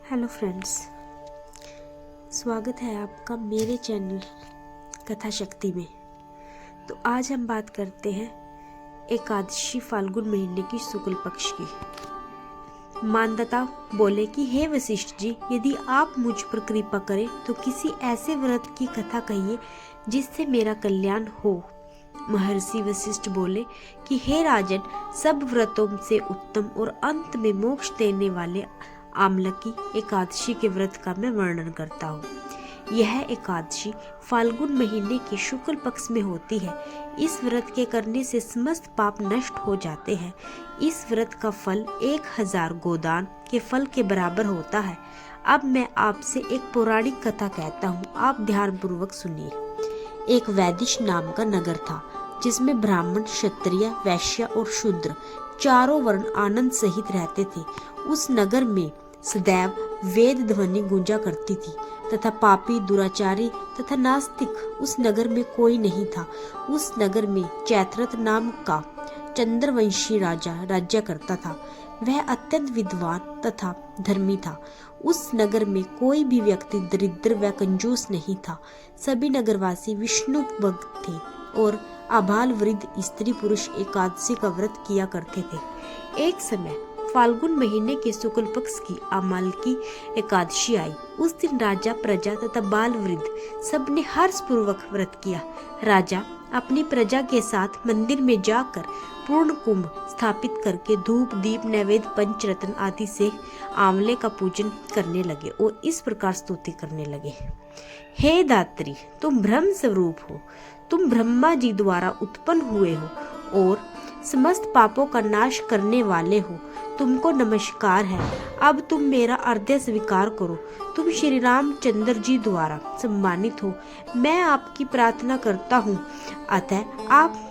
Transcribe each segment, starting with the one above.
Hello friends, स्वागत है आपका मेरे चैनल कथा शक्ति में। तो आज हम बात करते हैं एकादशी फाल्गुन महीने की शुक्ल पक्ष की। मानदाता बोले कि हे वशिष्ठ जी, यदि आप मुझ पर कृपा करें तो किसी ऐसे व्रत की कथा कहिए जिससे मेरा कल्याण हो। महर्षि वशिष्ठ बोले कि हे राजन, सब व्रतों से उत्तम और अंत में मोक्ष देने वाले आमलकी एकादशी के व्रत का मैं वर्णन करता हूँ। यह एकादशी फाल्गुन महीने के शुक्ल पक्ष में होती है। इस व्रत के करने से समस्त पाप नष्ट हो जाते हैं। इस व्रत का फल 1000 गोदान के फल के बराबर होता है। अब मैं आपसे एक पौराणिक कथा कहता हूँ, आप ध्यान पूर्वक सुनिए। एक वैदिश नाम का नगर था जिसमें ब्राह्मण, क्षत्रिय, वैश्य और शूद्र चारों वर्ण आनंद सहित रहते थे। उस नगर में सदैव वेद ध्वनि गूंजा करती थी तथा पापी, दुराचारी तथा नास्तिक उस नगर में कोई नहीं था। उस नगर में चैत्रथ नाम का चंद्रवंशी राजा राज्य करता था। वह अत्यंत विद्वान तथा धर्मी था। उस नगर में कोई भी व्यक्ति दरिद्र व कंजूस नहीं था। सभी नगरवासी विष्णु भक्त थे और आबाल वृद्ध स्त्री पुरुष एकादशी का व्रत किया करते थे। एक समय फाल्गुन महीने के शुक्ल पक्ष की अमालकी एकादशी आई। उस दिन राजा, प्रजा तथा बाल वृद्ध सबने हर्ष पूर्वक व्रत किया। राजा अपनी प्रजा के साथ मंदिर में जाकर पूर्ण कुंभ स्थापित करके धूप, दीप, नैवेद्य, पंचरत्न आदि से आंवले का पूजन करने लगे और इस प्रकार स्तुति करने लगे। हे दात्री, तुम ब्रह्म स्वरूप हो। तुम ब्रह्मा जी द्वारा उत्पन्न हुए हो और समस्त पापों का नाश करने वाले हो। तुमको नमस्कार है। अब तुम मेरा अर्घ्य स्वीकार करो। तुम श्री रामचंद्र जी द्वारा सम्मानित हो। मैं आपकी प्रार्थना करता हूँ, अतः आप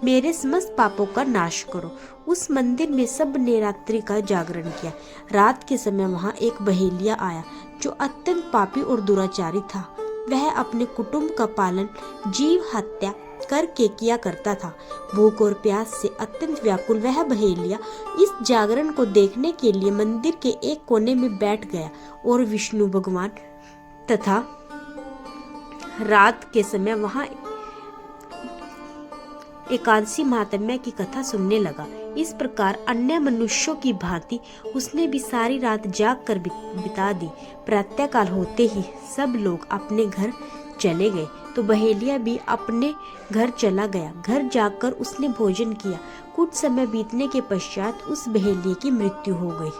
मेरे समस्त पापों का नाश करो। उस मंदिर में सब ने रात्रि का जागरण किया। रात के समय वहाँ एक बहेलिया आया जो अत्यंत पापी और दुराचारी था। वह अपने कुटुंब का पालन जीव हत्या करके किया करता था। भूख और प्यास से अत्यंत व्याकुल वह बहेलिया इस जागरण को देखने के लिए मंदिर के एक कोने में बैठ गया और विष्णु भगवान तथा रात के समय वहां एकादशी महात्म्य की कथा सुनने लगा। इस प्रकार अन्य मनुष्यों की भांति उसने भी सारी रात जाग कर बिता दी। प्रातःकाल होते ही सब लोग अपने घर चले गए तो बहेलिया भी अपने घर चला गया। घर जाकर उसने भोजन किया। कुछ समय बीतने के पश्चात उस बहेलिये की मृत्यु हो गई।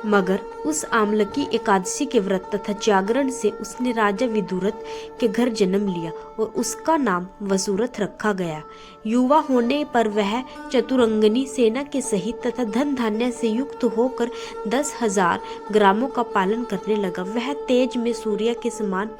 मगर उस आमलकी एकादशी के व्रत तथा जागरण से उसने राजा विदुरथ के घर जन्म लिया और उसका नाम वसुरथ रखा गया। युवा होने पर वह चतुरंगनी सेना के सहित तथा धन धान्य से युक्त होकर 10,000 ग्रामों का पालन करने लगा। वह तेज में सूर्य के समान,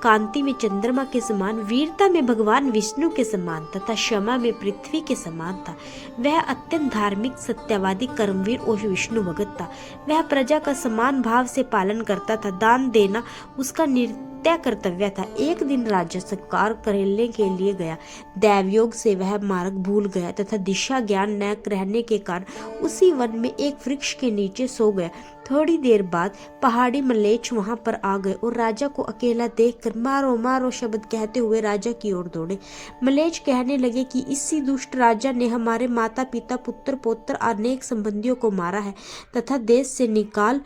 कांति में चंद्रमा के समान, वीरता में भगवान विष्णु के समान तथा क्षमा में पृथ्वी के समान था। वह अत्यंत धार्मिक, सत्यवादी, कर्मवीर और विष्णु भगत था। वह प्रजा का समान भाव से पालन करता था। दान देना उसका नित्य कर्तव्य था। एक दिन राजा शिकार करने के लिए गया। दैवयोग से वह मार्ग भूल गया तथा दिशा ज्ञान न रहने के कारण उसी वन में एक वृक्ष के नीचे सो गया। थोड़ी देर बाद पहाड़ी मलेच्छ वहां पर आ गए और राजा को अकेला देखकर मारो मारो शब्द कहते हुए राजा की ओर दौड़े। मलेच्छ कहने लगे कि इसी दुष्ट राजा ने हमारे माता पिता, पुत्र पौत्र अनेक संबंधियों को मारा है तथा देश से निकाल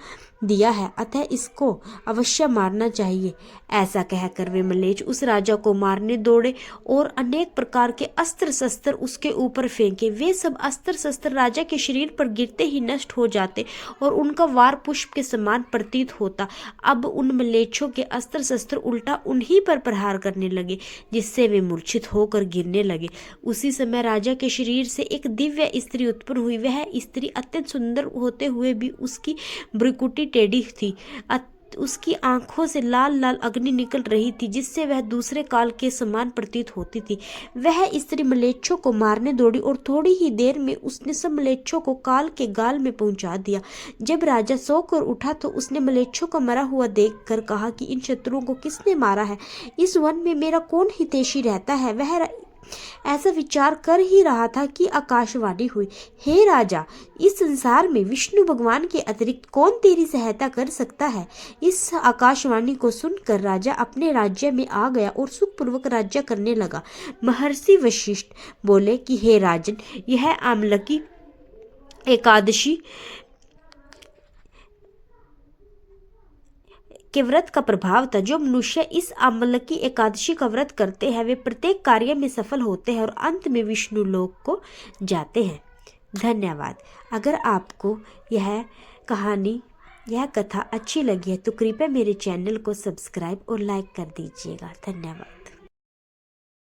दिया है, अतः इसको अवश्य मारना चाहिए। ऐसा कहकर वे मलेच्छ उस राजा को मारने दौड़े और अनेक प्रकार के अस्त्र शस्त्र उसके ऊपर फेंके। वे सब अस्त्र शस्त्र राजा के शरीर पर गिरते ही नष्ट हो जाते और उनका वार पुष्प के समान प्रतीत होता। अब उन मलेच्छों के अस्त्र शस्त्र उल्टा उन्हीं पर प्रहार करने लगे, जिससे वे मूर्छित होकर गिरने लगे। उसी समय राजा के शरीर से एक दिव्य स्त्री उत्पन्न हुई। वह स्त्री अत्यंत सुंदर होते हुए भी उसकी भ्रुकुटी टेढ़ी थी। उसकी आंखों से लाल लाल अग्नि निकल रही थी, जिससे वह दूसरे काल के समान प्रतीत होती थी। वह स्त्री मलेच्छों को मारने दौड़ी और थोड़ी ही देर में उसने सब मलेच्छों को काल के गाल में पहुंचा दिया। जब राजा सोकर उठा तो उसने मलेच्छों को मरा हुआ देखकर कहा कि इन शत्रुओं को किसने मारा है? इस वन में मेरा कौन हितैषी रहता है? वह ऐसा विचार कर ही रहा था कि आकाशवाणी हुई, हे राजा, इस संसार में विष्णु भगवान के अतिरिक्त कौन तेरी सहायता कर सकता है। इस आकाशवाणी को सुनकर राजा अपने राज्य में आ गया और सुखपूर्वक राज्य करने लगा। महर्षि वशिष्ठ बोले कि हे राजन, यह आमलकी एकादशी के व्रत का प्रभाव था। जो मनुष्य इस आमलकी एकादशी का व्रत करते हैं वे प्रत्येक कार्य में सफल होते हैं और अंत में विष्णु लोक को जाते हैं। धन्यवाद। अगर आपको यह कथा अच्छी लगी है तो कृपया मेरे चैनल को सब्सक्राइब और लाइक कर दीजिएगा। धन्यवाद।